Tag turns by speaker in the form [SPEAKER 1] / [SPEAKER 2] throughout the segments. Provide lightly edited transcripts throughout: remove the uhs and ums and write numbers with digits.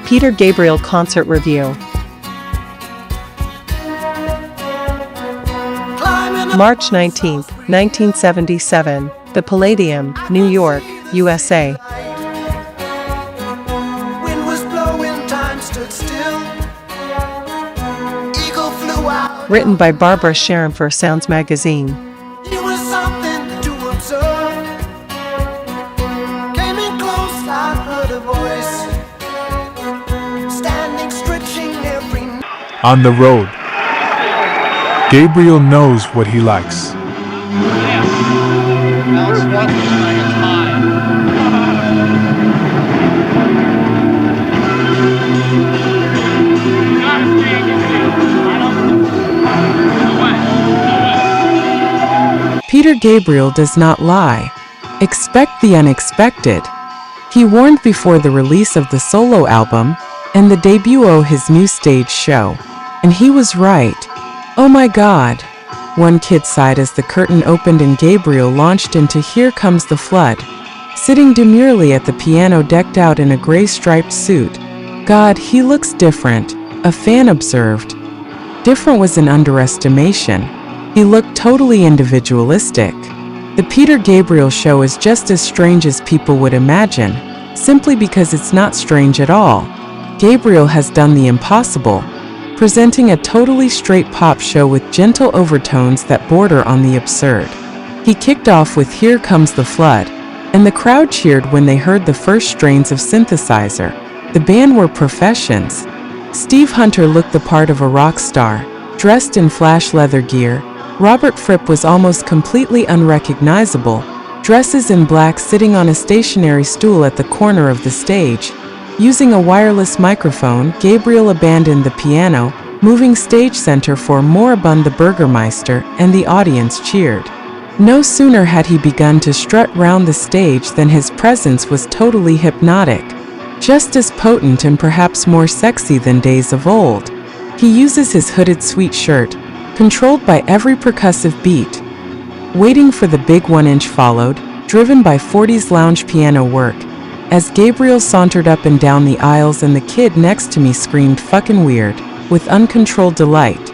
[SPEAKER 1] Peter Gabriel Concert Review. March 19, 1977, the Palladium, New York, USA.
[SPEAKER 2] Wind was blowing, time stood still. Eagle flew out.
[SPEAKER 1] Written by Barbara Sharon for Sounds Magazine.
[SPEAKER 2] It was something to observe. Came in close, I heard a voice. Standing, stretching every night.
[SPEAKER 3] On the road, Gabriel knows what he likes.
[SPEAKER 4] Peter Gabriel does not lie. Expect the unexpected. He warned before the release of the solo album and the debut of his new stage show. And he was right. Oh my God. One kid sighed as the curtain opened and Gabriel launched into Here Comes the Flood. Sitting demurely at the piano decked out in a gray striped suit. God, he looks different, a fan observed. Different was an underestimation. He looked totally individualistic. The Peter Gabriel show is just as strange as people would imagine, simply because it's not strange at all. Gabriel has done the impossible, presenting a totally straight pop show with gentle overtones that border on the absurd. He kicked off with Here Comes the Flood, and the crowd cheered when they heard the first strains of synthesizer. The band were professions. Steve Hunter looked the part of a rock star, dressed in flash leather gear. Robert Fripp was almost completely unrecognizable, dresses in black, sitting on a stationary stool at the corner of the stage. Using a wireless microphone, Gabriel abandoned the piano, moving stage center for moribund the Burgermeister, and the audience cheered. No sooner had he begun to strut round the stage than his presence was totally hypnotic, just as potent and perhaps more sexy than days of old. He uses his hooded sweet shirt, controlled by every percussive beat. Waiting for the big 1-inch followed, driven by 40s lounge piano work. As Gabriel sauntered up and down the aisles and the kid next to me screamed "fucking weird" with uncontrolled delight.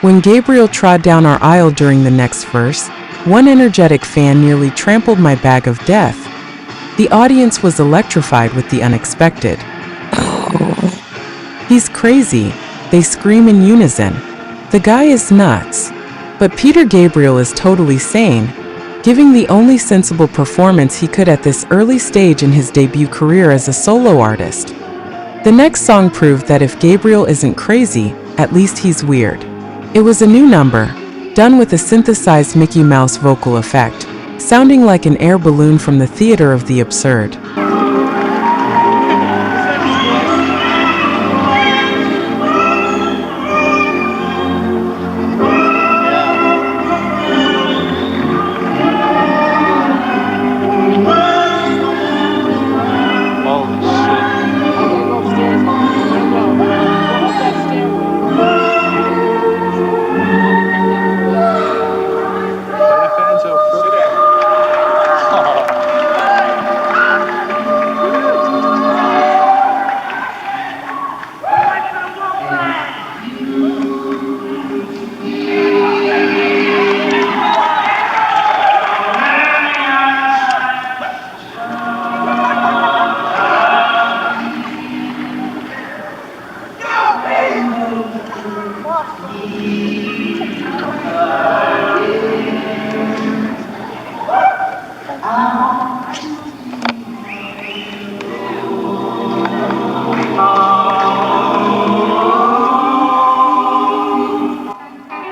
[SPEAKER 4] When Gabriel trod down our aisle during the next verse, one energetic fan nearly trampled my bag of death. The audience was electrified with the unexpected. He's crazy, they scream in unison. The guy is nuts. But Peter Gabriel is totally sane, giving the only sensible performance he could at this early stage in his debut career as a solo artist. The next song proved that if Gabriel isn't crazy, at least he's weird. It was a new number, done with a synthesized Mickey Mouse vocal effect, sounding like an air balloon from the theater of the absurd.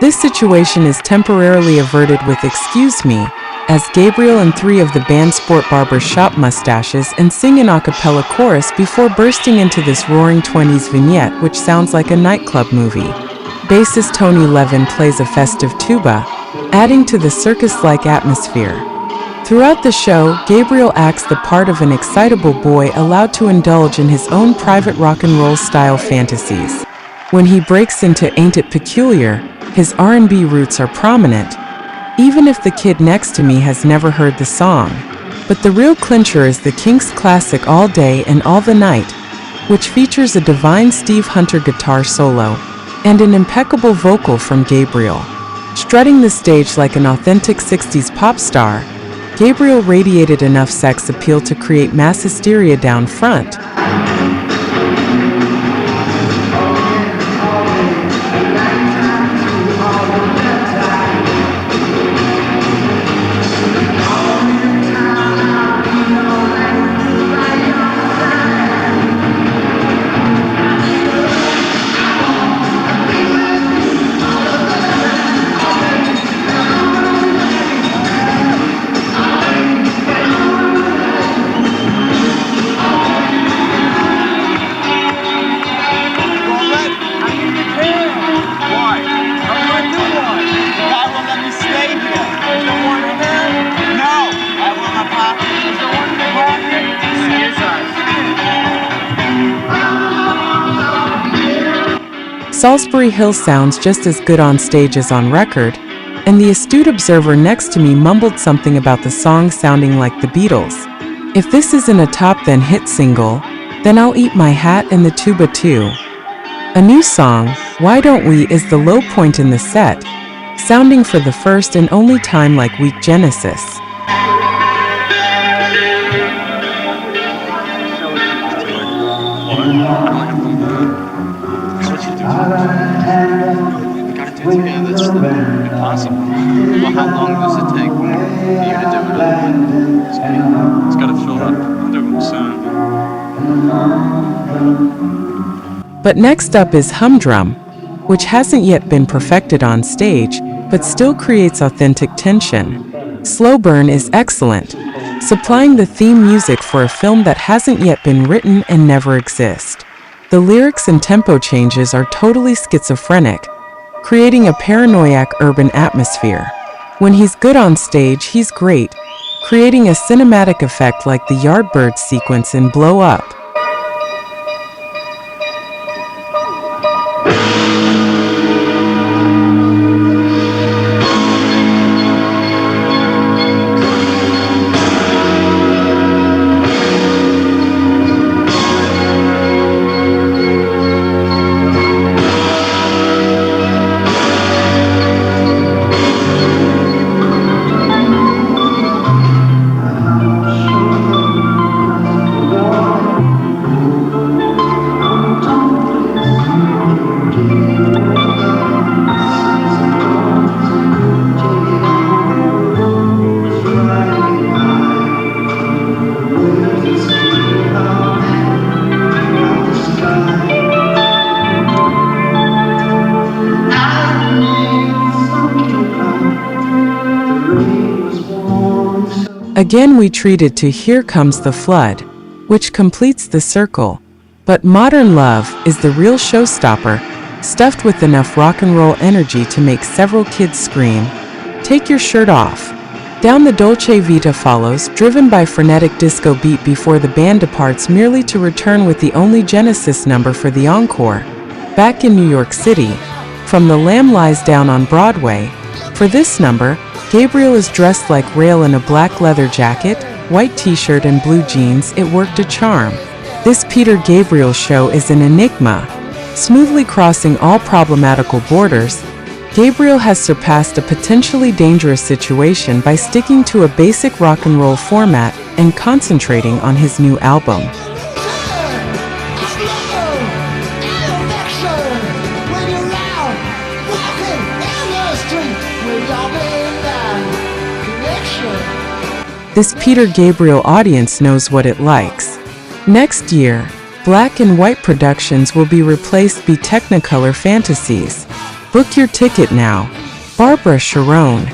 [SPEAKER 4] This situation is temporarily averted with "Excuse Me," as Gabriel and three of the band sport barbershop mustaches and sing an a cappella chorus before bursting into this roaring 20s vignette which sounds like a nightclub movie. bassist Tony Levin plays a festive tuba, adding to the circus-like atmosphere. Throughout the show, Gabriel acts the part of an excitable boy allowed to indulge in his own private rock and roll style fantasies. When he breaks into Ain't It Peculiar, his R&B roots are prominent, even if the kid next to me has never heard the song. But the real clincher is the Kinks' classic All Day and All the Night, which features a divine Steve Hunter guitar solo and an impeccable vocal from Gabriel. Strutting the stage like an authentic 60s pop star, Gabriel radiated enough sex appeal to create mass hysteria down front. Salisbury Hill sounds just as good on stage as on record, and the astute observer next to me mumbled something about the song sounding like the Beatles. If this isn't a top then hit single, then I'll eat my hat and the tuba too. A new song, Why Don't We, is the low point in the set, sounding for the first and only time like weak Genesis.
[SPEAKER 5] Yeah, that's impossible. Well, how long does it take for you to do it? It's got to fill up soon.
[SPEAKER 4] But next up is Humdrum, which hasn't yet been perfected on stage, but still creates authentic tension. Slow Burn is excellent, supplying the theme music for a film that hasn't yet been written and never exist. The lyrics and tempo changes are totally schizophrenic, creating a paranoiac urban atmosphere. When he's good on stage, he's great, creating a cinematic effect like the Yardbirds sequence in Blow Up. Again we treated to Here Comes the Flood, which completes the circle. But Modern Love is the real showstopper, stuffed with enough rock and roll energy to make several kids scream, "Take your shirt off." Down the Dolce Vita follows, driven by frenetic disco beat before the band departs merely to return with the only Genesis number for the encore. Back in New York City, from The Lamb Lies Down on Broadway, for this number, Gabriel is dressed like Rail in a black leather jacket, white t-shirt and blue jeans. It worked a charm. This Peter Gabriel show is an enigma. Smoothly crossing all problematical borders, Gabriel has surpassed a potentially dangerous situation by sticking to a basic rock and roll format and concentrating on his new album. This Peter Gabriel audience knows what it likes. Next year, black and white productions will be replaced by Technicolor fantasies. Book your ticket now. Barbara Sharon.